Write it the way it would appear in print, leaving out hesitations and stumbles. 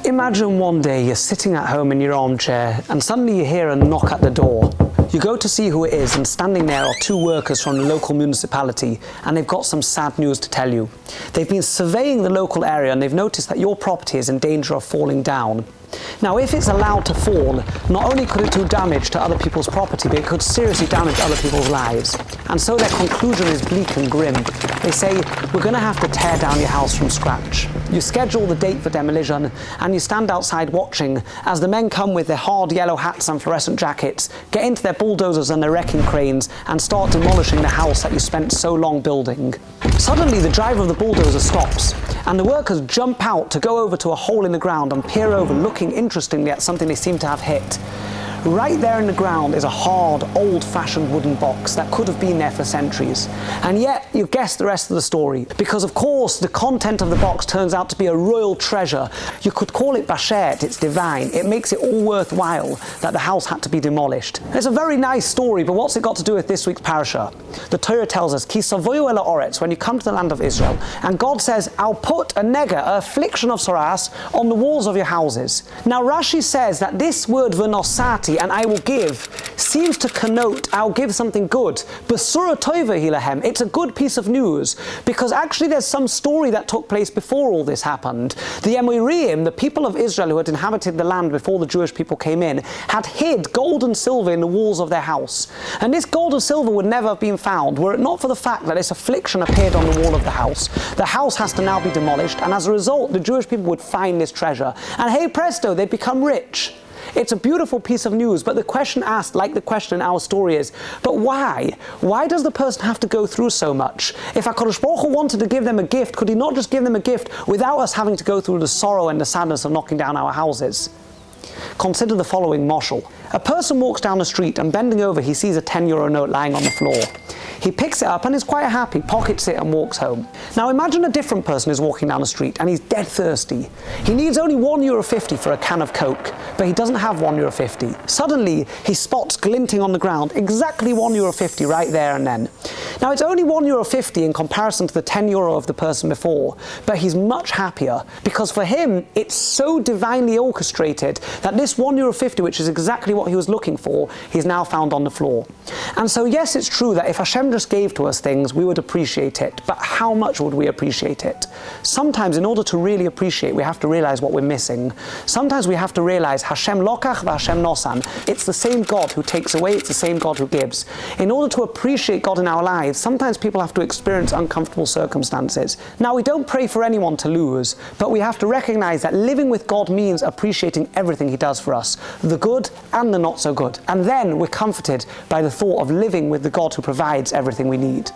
Imagine one day you're sitting at home in your armchair and suddenly you hear a knock at the door. You go to see who it is, and standing there are two workers from the local municipality, and they've got some sad news to tell you. They've been surveying the local area and they've noticed that your property is in danger of falling down. Now, if it's allowed to fall, not only could it do damage to other people's property, but it could seriously damage other people's lives. And so their conclusion is bleak and grim. They say, we're going to have to tear down your house from scratch. You schedule the date for demolition, and you stand outside watching as the men come with their hard yellow hats and fluorescent jackets, get into their bulldozers and their wrecking cranes, and start demolishing the house that you spent so long building. Suddenly, the driver of the bulldozer stops, and the workers jump out to go over to a hole in the ground and peer over, looking interestingly at something they seem to have hit. Right there in the ground is a hard, old-fashioned wooden box that could have been there for centuries. And yet, you've guessed the rest of the story, because of course the content of the box turns out to be a royal treasure. You could call it bashet, it's divine. It makes it all worthwhile that the house had to be demolished. It's a very nice story, but what's it got to do with this week's parsha? The Torah tells us, Ki savoyu el haaretz, when you come to the land of Israel, and God says, I'll put a nega, an affliction of saras, on the walls of your houses. Now Rashi says that this word v'nosati, and I will give, seems to connote I'll give something good. Besura tova hilahem, it's a good piece of news, because actually there's some story that took place before all this happened. The Emirim, the people of Israel who had inhabited the land before the Jewish people came in, had hid gold and silver in the walls of their house. And this gold and silver would never have been found were it not for the fact that this affliction appeared on the wall of the house. The house has to now be demolished, and as a result the Jewish people would find this treasure. And hey presto, they'd become rich. It's a beautiful piece of news, but the question asked, like the question in our story, is, but why? Why does the person have to go through so much? If HaKadosh Baruch Hu wanted to give them a gift, could he not just give them a gift without us having to go through the sorrow and the sadness of knocking down our houses? Consider the following moshel. A person walks down the street and bending over he sees a 10-euro note lying on the floor. He picks it up and is quite happy, pockets it and walks home. Now imagine a different person is walking down the street and he's dead thirsty. He needs only €1.50 for a can of Coke, but he doesn't have €1.50. Suddenly, he spots glinting on the ground exactly €1.50 right there and then. Now it's only €1.50 in comparison to the €10 of the person before, but he's much happier because for him, it's so divinely orchestrated that this €1.50, which is exactly what he was looking for, he's now found on the floor. And so yes, it's true that if Hashem just gave to us things, we would appreciate it, but how much would we appreciate it? Sometimes in order to really appreciate, we have to realize what we're missing. Sometimes we have to realize Hashem lokach v'Hashem nosan. It's the same God who takes away, it's the same God who gives. In order to appreciate God in our lives, sometimes people have to experience uncomfortable circumstances. Now we don't pray for anyone to lose, but we have to recognize that living with God means appreciating everything He does for us, the good and the not so good. And then we're comforted by the thought of living with the God who provides everything we need.